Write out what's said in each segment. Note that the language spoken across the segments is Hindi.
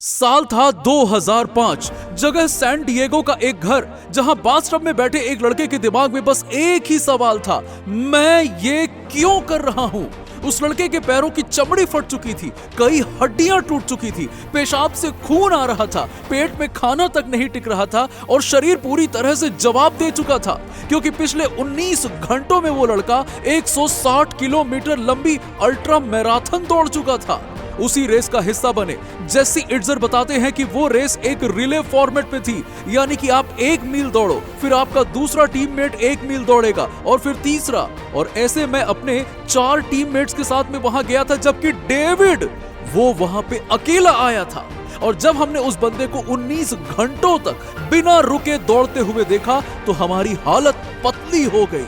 साल था 2005। जगह सैन डिएगो का एक घर, जहां बाथटब में बैठे एक लड़के के दिमाग में बस एक ही सवाल था, मैं ये क्यों कर रहा हूं। उस लड़के के पैरों की चमड़ी फट चुकी थी, कई हड्डियां टूट चुकी थी, पेशाब से खून आ रहा था, पेट में खाना तक नहीं टिक रहा था और शरीर पूरी तरह से जवाब दे चुका था, क्योंकि पिछले 19 घंटों में वो लड़का 160 किलोमीटर लंबी अल्ट्रा मैराथन दौड़ चुका था। उसी रेस का हिस्सा बने जेसी इट्जर बताते हैं कि वो रेस एक रिले फॉर्मेट में थी, यानी कि आप 1 मील दौड़ो, फिर आपका दूसरा टीममेट 1 मील दौड़ेगा और फिर तीसरा। और ऐसे मैं अपने 4 टीममेट्स के साथ में वहां गया था, जबकि डेविड वो वहां पे अकेला आया था। और जब हमने उस बंदे को 19 घंटों तक बिना रुके दौड़ते हुए देखा तो हमारी हालत पतली हो गई।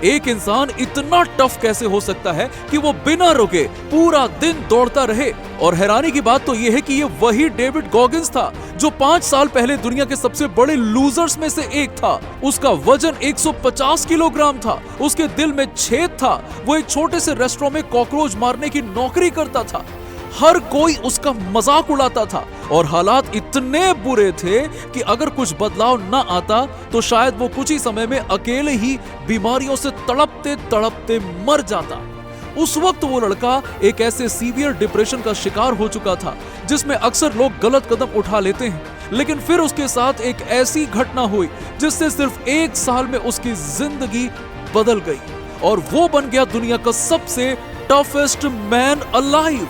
एक इंसान इतना टफ कैसे हो सकता है कि वो बिना रुके पूरा दिन दौड़ता रहे। और हैरानी की बात तो यह है कि ये वही डेविड गॉगिंस था जो 5 साल पहले दुनिया के सबसे बड़े लूजर्स में से एक था। उसका वजन 150 किलोग्राम था, उसके दिल में छेद था, वो एक छोटे से रेस्टोरेंट में कॉकरोच मारने की नौकरी करता था। हर कोई उसका मजाक उड़ाता था और हालात इतने बुरे थे कि अगर कुछ बदलाव न आता तो शायद वो कुछ ही समय में अकेले ही बीमारियों से तड़पते तड़पते मर जाता। उस वक्त वो लड़का एक ऐसे सीवियर डिप्रेशन का शिकार हो चुका था जिसमें अक्सर लोग गलत कदम उठा लेते हैं, लेकिन फिर उसके साथ एक ऐसी घटना हुई जिससे सिर्फ 1 साल में उसकी जिंदगी बदल गई और वो बन गया दुनिया का सबसे टफेस्ट मैन अलाइव।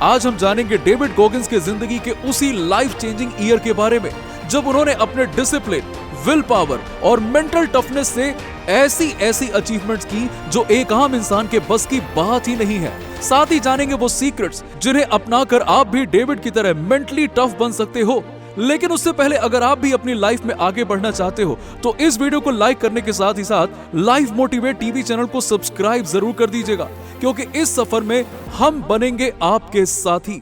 आज हम जानेंगे डेविड गॉगिंस के जिंदगी के उसी लाइफ चेंजिंग ईयर के बारे में जब उन्होंने अपने डिसिप्लिन, विल पावर और मेंटल टफनेस से ऐसी अचीवमेंट्स की जो एक आम इंसान के बस की बात ही नहीं है। साथ ही जानेंगे वो सीक्रेट्स जिन्हें अपनाकर आप भी डेविड की तरह मेंटली टफ बन सकते हो। लेकिन उससे पहले अगर आप भी अपनी लाइफ में आगे बढ़ना चाहते हो तो इस वीडियो को लाइक करने के साथ ही साथ लाइफ मोटिवेट टीवी चैनल को सब्सक्राइब जरूर कर दीजिएगा, क्योंकि इस सफर में हम बनेंगे आपके साथी।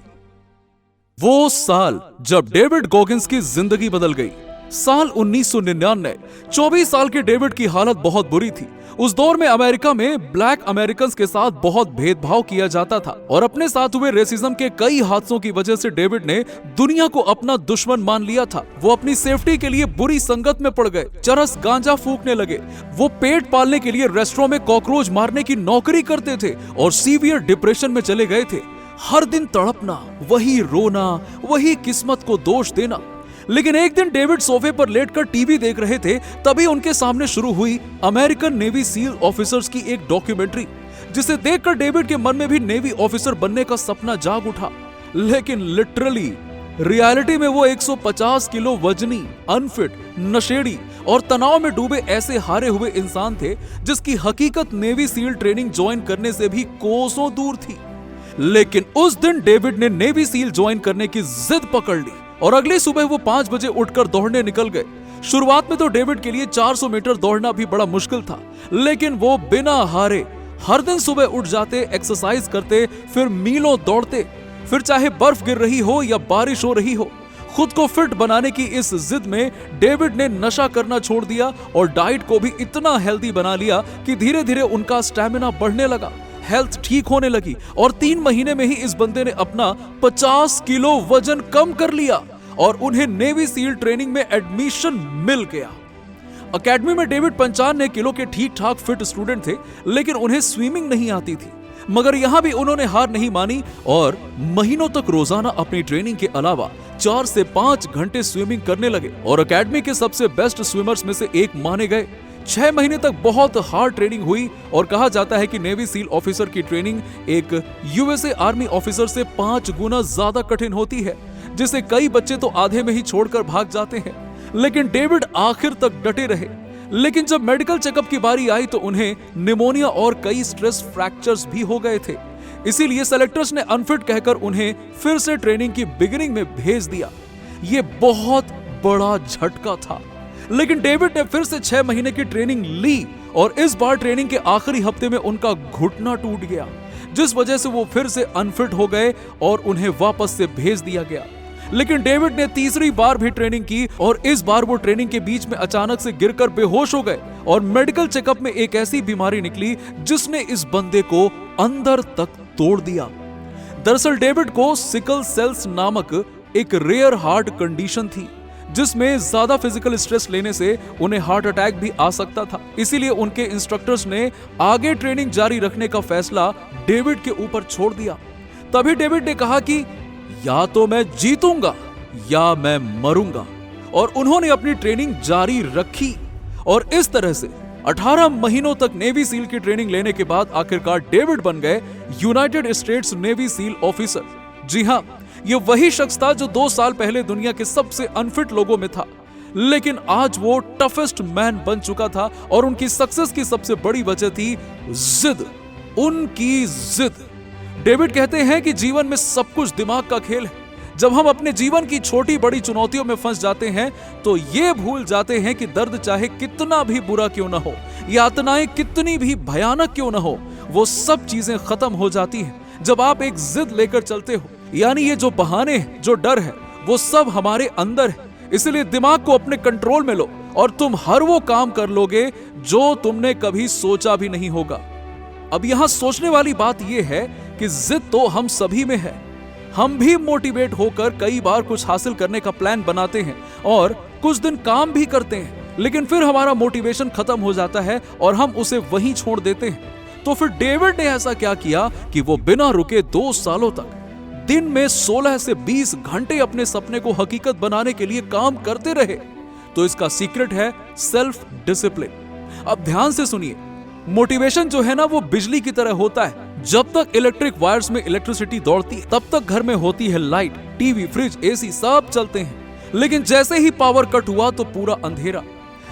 वो साल जब डेविड गॉगिंस की जिंदगी बदल गई, साल 1999। 24 साल के डेविड की हालत बहुत बुरी थी। उस दौर में अमेरिका में ब्लैक अमेरिकन के साथ बहुत भेदभाव किया जाता था और अपने साथ हुए रेसिज्म के कई हादसों की वजह से डेविड ने दुनिया को अपना दुश्मन मान लिया था। वो अपनी सेफ्टी के लिए बुरी संगत में पड़ गए, चरस गांजा फूकने लगे, वो पेट पालने के लिए रेस्टोरेंट में कॉकरोच मारने की नौकरी करते थे और सीवियर डिप्रेशन में चले गए थे। हर दिन तड़पना, वही रोना, वही किस्मत को दोष देना। लेकिन एक दिन डेविड सोफे पर लेटकर टीवी देख रहे थे, तभी उनके सामने शुरू हुई अमेरिकन नेवी सील ऑफिसर्स की एक डॉक्यूमेंट्री, जिसे देखकर डेविड के मन में भी नेवी ऑफिसर बनने का सपना जाग उठा। लेकिन लिटरली रियलिटी में वो 150 किलो वजनी, अनफिट, नशेड़ी और तनाव में डूबे ऐसे हारे हुए इंसान थे जिसकी हकीकत नेवी सील ट्रेनिंग ज्वाइन करने से भी कोसों दूर थी। लेकिन उस दिन डेविड ने नेवी सील ज्वाइन करने की जिद पकड़ ली और अगली सुबह वो 5 बजे उठकर दौड़ने निकल गए। शुरुआत में तो डेविड के लिए 400 मीटर दौड़ना भी बड़ा मुश्किल था, लेकिन वो बिना हारे हर दिन सुबह उठ जाते, एक्सरसाइज करते, फिर मीलों दौड़ते, फिर चाहे बर्फ गिर रही हो या बारिश हो रही हो। खुद को फिट बनाने की इस जिद में डेविड ने नशा करना छोड़ दिया और डाइट को भी इतना हेल्दी बना लिया कि धीरे धीरे उनका स्टैमिना बढ़ने लगा, हेल्थ ठीक होने लगी और 3 महीने में ही इस बंदे ने अपना 50 किलो वजन कम कर लिया और उन्हें नेवी सील ट्रेनिंग में एडमिशन मिल गया। एकेडमी में डेविड 95 किलो के ठीक ठाक फिट स्टूडेंट थे, लेकिन उन्हें स्विमिंग नहीं आती थी। मगर यहां भी उन्होंने हार नहीं मानी और महीनों तक रोजाना अपनी ट्रेनिंग के अलावा 4 से 5 घंटे स्विमिंग करने लगे और एकेडमी के सबसे बेस्ट स्विमर्स में से एक माने गए। 6 महीने तक बहुत हार्ड ट्रेनिंग हुई और कहा जाता है कि नेवी सील ऑफिसर की ट्रेनिंग एक यूएसए आर्मी ऑफिसर से 5 गुना ज्यादा कठिन होती है, जिसे कई बच्चे तो आधे में ही छोड़कर भाग जाते हैं। लेकिन डेविड आखिर तक डटे रहे। लेकिन जब मेडिकल चेकअप की बारी आई तो उन्हें निमोनिया और कई स्ट्रेस फ्रैक्चर्स भी हो गए थे। इसीलिए सेलेक्टर्स ने अनफिट कहकर उन्हें फिर से ट्रेनिंग की बिगिनिंग में भेज दिया। ये बहुत बड़ा झटका था, लेकिन डेविड ने फिर से 6 महीने की ट्रेनिंग ली और इस बार ट्रेनिंग के आखिरी हफ्ते में उनका घुटना टूट गया, जिस वजह से वो फिर से अनफिट हो गए और उन्हें वापस से भेज दिया गया। लेकिन डेविड ने तीसरी बार भी ट्रेनिंग की और इस बार वो ट्रेनिंग के बीच में अचानक से गिरकर बेहोश हो गए और मेडिकल चेकअप में एक ऐसी बीमारी निकली जिसने इस बंदे को अंदर तक तोड़ दिया। दरअसल डेविड को सिकल सेल्स नामक एक रेयर हार्ट कंडीशन थी, जिसमें ज्यादा फिजिकल स्ट्रेस लेने से उन्हें हार्ट अटैक भी आ सकता था। इसीलिए उनके इंस्ट्रक्टर्स ने आगे ट्रेनिंग जारी रखने का फैसला डेविड के ऊपर छोड़ दिया। तभी डेविड ने कहा कि या तो मैं जीतूंगा या मैं मरूंगा, और उन्होंने अपनी ट्रेनिंग जारी रखी। और इस तरह से 18 महीनों तक नेवी सील की ट्रेनिंग लेने के बाद आखिरकार डेविड बन गए United States Navy SEAL officer. जी हां, ये वही शख्स था जो 2 साल पहले दुनिया के सबसे अनफिट लोगों में था, लेकिन आज वो टफेस्ट मैन बन चुका था। और उनकी सक्सेस की सबसे बड़ी वजह थी जिद, उनकी जिद। डेविड कहते हैं कि जीवन में सब कुछ दिमाग का खेल है। जब हम अपने जीवन की छोटी बड़ी चुनौतियों में फंस जाते हैं तो ये भूल जाते हैं कि दर्द चाहे कितना भी बुरा क्यों ना हो, यातनाएं कितनी भी भयानक क्यों ना हो, वो सब चीजें खत्म हो जाती हैं जब आप एक जिद लेकर चलते हो। यानी ये जो बहाने, जो डर है, वो सब हमारे अंदर है। इसलिए दिमाग को अपने कंट्रोल में लो और तुम हर वो काम कर लोगे जो तुमने कभी सोचा भी नहीं होगा। अब यहां सोचने वाली बात यह है कि जिद तो हम सभी में है। हम भी मोटिवेट होकर कई बार कुछ हासिल करने का प्लान बनाते हैं और कुछ दिन काम भी करते हैं, लेकिन फिर हमारा मोटिवेशन खत्म हो जाता है और हम उसे वहीं छोड़ देते हैं। तो फिर डेविड ने ऐसा क्या किया कि वो बिना रुके 2 सालों तक दिन में 16 से 20 घंटे अपने सपने को हकीकत बनाने के लिए काम करते रहे। तो इसका सीक्रेट है सेल्फ डिसिप्लिन। अब ध्यान से सुनिए, मोटिवेशन जो है ना, वो बिजली की तरह होता है। जब तक इलेक्ट्रिक वायर्स में इलेक्ट्रिसिटी दौड़ती है तब तक घर में होती है लाइट, टीवी, फ्रिज, एसी सब चलते हैं। लेकिन जैसे ही पावर कट हुआ तो पूरा अंधेरा।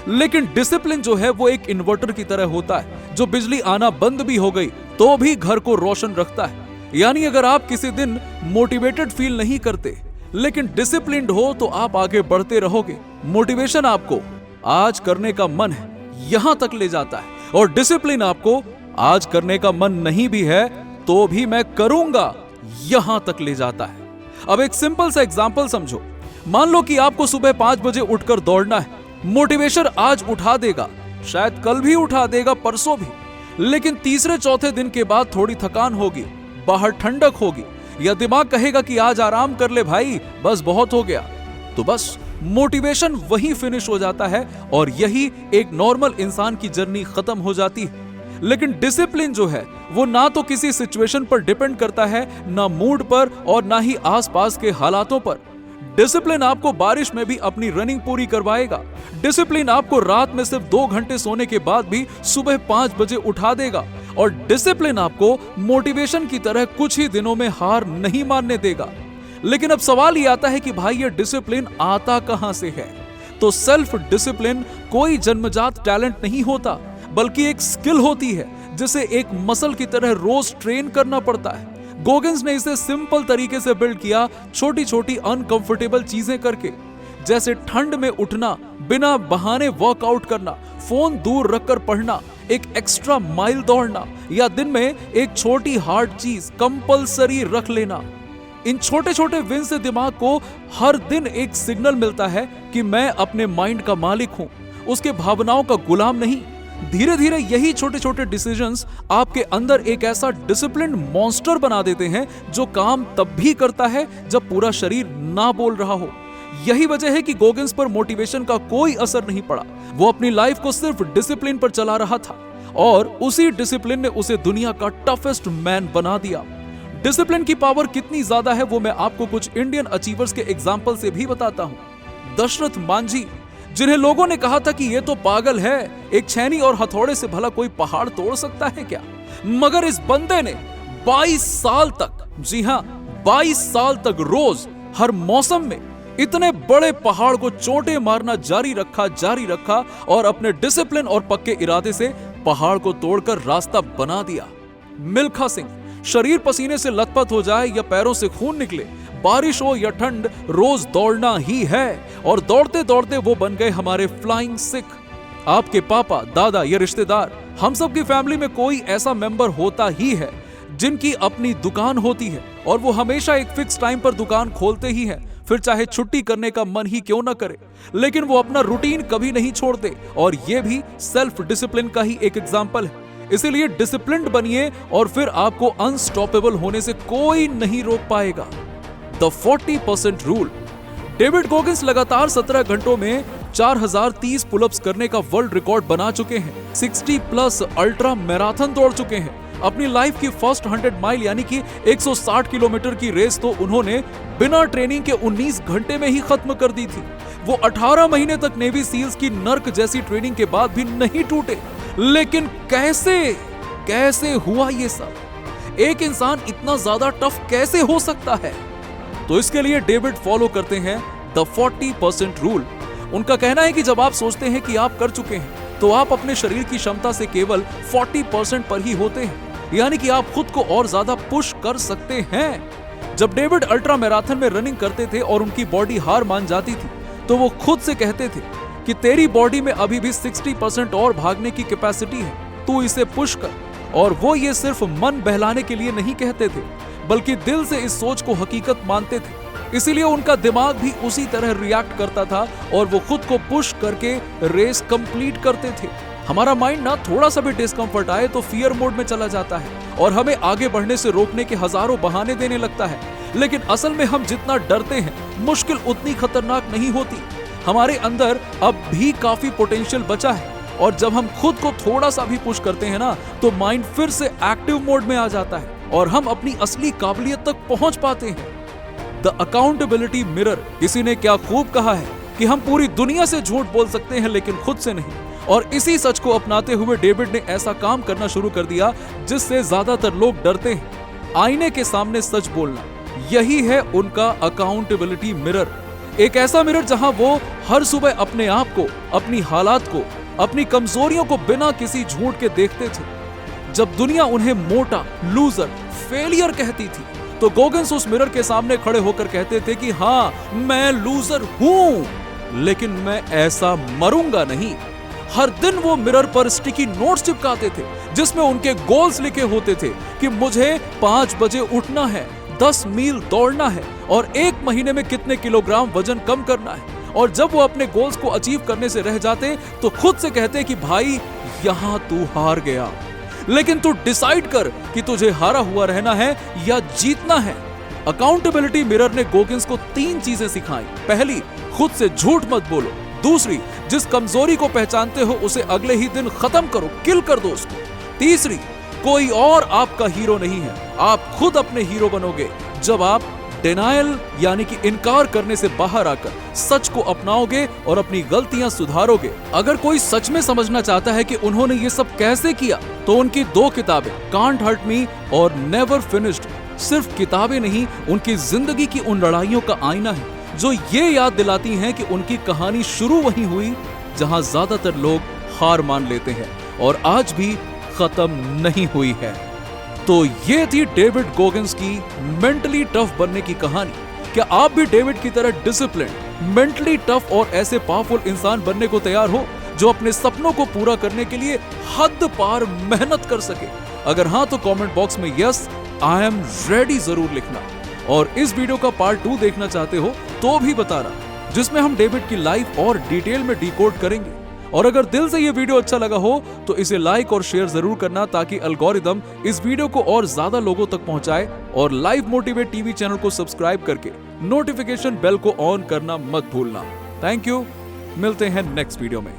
लेकिन डिसिप्लिन जो है वो एक इन्वर्टर की तरह होता है, जो बिजली आना बंद भी हो गई तो भी घर को रोशन रखता है। यानी अगर आप किसी दिन मोटिवेटेड फील नहीं करते लेकिन डिसिप्लिन्ड हो तो आप आगे बढ़ते रहोगे। मोटिवेशन आपको आज करने का मन है यहां तक ले जाता है, और डिसिप्लिन आपको आज करने का मन नहीं भी है तो भी मैं करूंगा यहां तक ले जाता है। अब एक सिंपल सा एग्जांपल समझो। मान लो कि आपको सुबह 5 बजे उठकर दौड़ना है। मोटिवेशन आज उठा देगा, शायद कल भी उठा देगा, परसों भी, लेकिन तीसरे चौथे दिन के बाद थोड़ी थकान होगी, बाहर ठंडक होगी, या दिमाग कहेगा कि आज आराम कर ले भाई, बस बहुत हो गया, तो बस मोटिवेशन वहीं फिनिश हो जाता है और यही एक नॉर्मल इंसान की जर्नी खत्म हो जाती है। लेकिन डिसिप्लिन जो है वो ना तो किसी सिचुएशन पर डिपेंड करता है, ना मूड पर, और ना ही आसपास के हालातों पर। डिसिप्लिन आपको बारिश में भी अपनी रनिंग पूरी करवाएगा। डिसिप्लिन आपको रात में सिर्फ 2 घंटे सोने के बाद भी सुबह 5 बजे उठा देगा। और डिसिप्लिन आपको मोटिवेशन की तरह कुछ ही दिनों में हार नहीं मानने देगा। लेकिन अब सवाल ये आता है कि भाई ये डिसिप्लिन आता कहां से है? तो सेल्फ डिसिप्लिन कोई जन्मजात टैलेंट नहीं होता, बल्कि एक स्किल होती है जिसे एक मसल की तरह रोज ट्रेन करना पड़ता है। गोगिंस ने इसे सिंपल तरीके से बिल्ड किया, छोटी छोटी अनकंफर्टेबल चीजें करके, जैसे ठंड में उठना, बिना बहाने वर्कआउट करना, फोन दूर रखकर पढ़ना, एक एक्स्ट्रा माइल दौड़ना, या दिन में एक छोटी हार्ड चीज कंपलसरी रख लेना। इन छोटे छोटे विन से दिमाग को हर दिन एक सिग्नल मिलता है कि मैं अपने माइंड का मालिक हूं, उसके भावनाओं का गुलाम नहीं। धीरे धीरे यही छोटे छोटे डिसीजंस आपके अंदर एक ऐसा डिसिप्लिन्ड मॉन्स्टर बना देते हैं जो काम तब भी करता है जब पूरा शरीर ना बोल रहा हो। यही वजह है कि गोगिंस पर मोटिवेशन का कोई असर नहीं पड़ा। वो अपनी लाइफ को सिर्फ डिसिप्लिन पर चला रहा था और उसी डिसिप्लिन ने उसे दुनिया का टफेस्ट मैन बना दिया। डिसिप्लिन की पावर कितनी ज्यादा है वो मैं आपको कुछ इंडियन अचीवर्स के एग्जाम्पल से भी बताता हूं। दशरथ मांझी, जिन्हें लोगों ने कहा था कि ये तो पागल है, एक छैनी और हथौड़े से भला कोई पहाड़ तोड़ सकता है क्या? मगर इस बंदे ने 22 साल तक, जी हां 22 साल तक रोज हर मौसम में इतने बड़े पहाड़ को चोटें मारना जारी रखा और अपने डिसिप्लिन और पक्के इरादे से पहाड़ को तोड़कर रास्ता बना दिया। मिल्खा सिंह, शरीर पसीने से लथपथ हो जाए या पैरों से खून निकले, बारिश हो या ठंड, रोज दौड़ना ही है, और दौड़ते दौड़ते वो बन गए हमारे फ्लाइंग सिख। आपके पापा, दादा या रिश्तेदार, हम सब की फैमिली में कोई ऐसा मेंबर होता ही है जिनकी अपनी दुकान होती है और वो हमेशा एक फिक्स टाइम पर दुकान खोलते ही हैं, फिर चाहे छुट्टी करने का मन ही क्यों ना करे, लेकिन वो अपना रूटीन कभी नहीं छोड़ते। और ये भी सेल्फ डिसिप्लिन का ही एक एग्जाम्पल है। इसीलिए डिसिप्लिन्ड बनिए और फिर आपको अनस्टॉपेबल होने से कोई नहीं रोक पाएगा। The 40% rule. डेविड गोगिंस लगातार 17 घंटों में 4030 पुलअप्स करने का वर्ल्ड रिकॉर्ड बना चुके हैं। 60 प्लस अल्ट्रा मैराथन दौड़ चुके हैं। अपनी लाइफ की फर्स्ट 100 माइल यानी कि 160 किलोमीटर की रेस तो उन्होंने बिना ट्रेनिंग के 19 घंटे में ही खत्म कर दी थी। वो 18 महीने तक नेवी सील्स की नर्क जैसी ट्रेनिंग के बाद भी नहीं टूटे। लेकिन कैसे हुआ ये सब? एक इंसान इतना ज्यादा टफ कैसे हो सकता है? तो इसके लिए डेविड फॉलो करते हैं द 40% रूल। उनका कहना है कि जब आप सोचते हैं कि आप कर चुके हैं तो आप अपने शरीर की क्षमता से केवल 40% पर ही होते हैं, यानी कि आप खुद को और ज्यादा पुश कर सकते हैं। जब डेविड अल्ट्रा मैराथन में रनिंग करते थे और उनकी बॉडी हार मान जाती थी तो वो खुद से कहते थे कि तेरी बॉडी में अभी भी 60% और भागने की कैपेसिटी है, तू इसे पुश कर। और वो ये सिर्फ मन बहलाने के लिए नहीं कहते थे, बल्कि दिल से इस सोच को हकीकत मानते थे। इसीलिए उनका दिमाग भी उसी तरह रिएक्ट करता था और वो खुद को पुश करके रेस कंप्लीट करते थे। हमारा माइंड ना थोड़ा सा भी डिस्कंफर्ट आए तो फियर मोड में चला जाता है और हमें आगे बढ़ने से रोकने के हजारों बहाने देने लगता है। लेकिन असल में हम जितना डरते हैं, मुश्किल उतनी खतरनाक नहीं होती। हमारे अंदर अब भी काफी पोटेंशियल बचा है और जब हम खुद को थोड़ा सा भी पुश करते हैं ना, तो माइंड फिर से एक्टिव मोड में आ जाता है और हम अपनी असली काबिलियत तक पहुंच पाते हैं। The accountability mirror. किसी ने क्या खूब कहा है कि हम पूरी दुनिया से झूठ बोल सकते हैं लेकिन खुद से नहीं। और इसी सच को अपनाते हुए डेविड ने ऐसा काम करना शुरू कर दिया जिससे ज्यादातर लोग डरते हैं। आईने के सामने सच बोलना, यही है उनका अकाउंटेबिलिटी मिरर। एक ऐसा मिरर जहां वो हर सुबह अपने आप को, अपनी हालात को, अपनी कमजोरियों को बिना किसी झूठ के देखते थे। जब दुनिया उन्हें मोटा, लूजर, फेलियर कहती थी तो गोगिंस उस मिरर के सामने खड़े होकर कहते थे कि हाँ, मैं लूजर हूं, लेकिन मैं ऐसा मरूंगा नहीं। हर दिन वो मिरर पर स्टिकी नोट्स चिपकाते थे जिसमें उनके गोल्स लिखे होते थे कि मुझे 5 बजे उठना है, 10 मील दौड़ना है और 1 महीने में कितने किलोग्राम वजन कम करना है। और जब वो अपने गोल्स को अचीव करने से रह जाते तो खुद से कहते कि भाई, यहां तू हार गया, लेकिन तू डिसाइड कर कि तुझे हारा हुआ रहना है या जीतना है। अकाउंटेबिलिटी मिरर ने गोगिंस को 3 चीजें सिखाई। पहली, खुद से झूठ मत बोलो। दूसरी, जिस कमजोरी को पहचानते हो उसे अगले ही दिन खत्म करो, किल कर दो उसको। तीसरी, कोई और आपका हीरो नहीं है, आप खुद अपने हीरो बनोगे जब आप डिनायल यानी कि इनकार करने से बाहर आकर सच को अपनाओगे और अपनी गलतियां सुधारोगे। अगर कोई सच में समझना चाहता है कि उन्होंने ये सब कैसे किया तो उनकी 2 किताबें, कांट हर्ट मी और नेवर फिनिश्ड, सिर्फ किताबें नहीं, उनकी जिंदगी की उन लड़ाइयों का आईना है जो ये याद दिलाती हैं कि उनकी कहानी शुरू वहीं हुई जहां ज्यादातर लोग हार मान लेते हैं और आज भी खत्म नहीं हुई है। तो ये थी डेविड गोगिंस की मेंटली टफ बनने की कहानी। क्या आप भी डेविड की तरह डिसिप्लिन, मेंटली टफ और ऐसे पावरफुल इंसान बनने को तैयार हो जो अपने सपनों को पूरा करने के लिए हद पार मेहनत कर सके? अगर हाँ तो कमेंट बॉक्स में यस आई एम रेडी जरूर लिखना। और इस वीडियो का पार्ट 2 देखना चाहते हो तो भी बताना, जिसमें हम डेविड की लाइफ और डिटेल में डिकोड करेंगे। और अगर दिल से ये वीडियो अच्छा लगा हो तो इसे लाइक और शेयर जरूर करना ताकि एल्गोरिदम इस वीडियो को और ज्यादा लोगों तक पहुंचाए। और लाइव मोटिवेट टीवी चैनल को सब्सक्राइब करके नोटिफिकेशन बेल को ऑन करना मत भूलना। थैंक यू, मिलते हैं नेक्स्ट वीडियो में।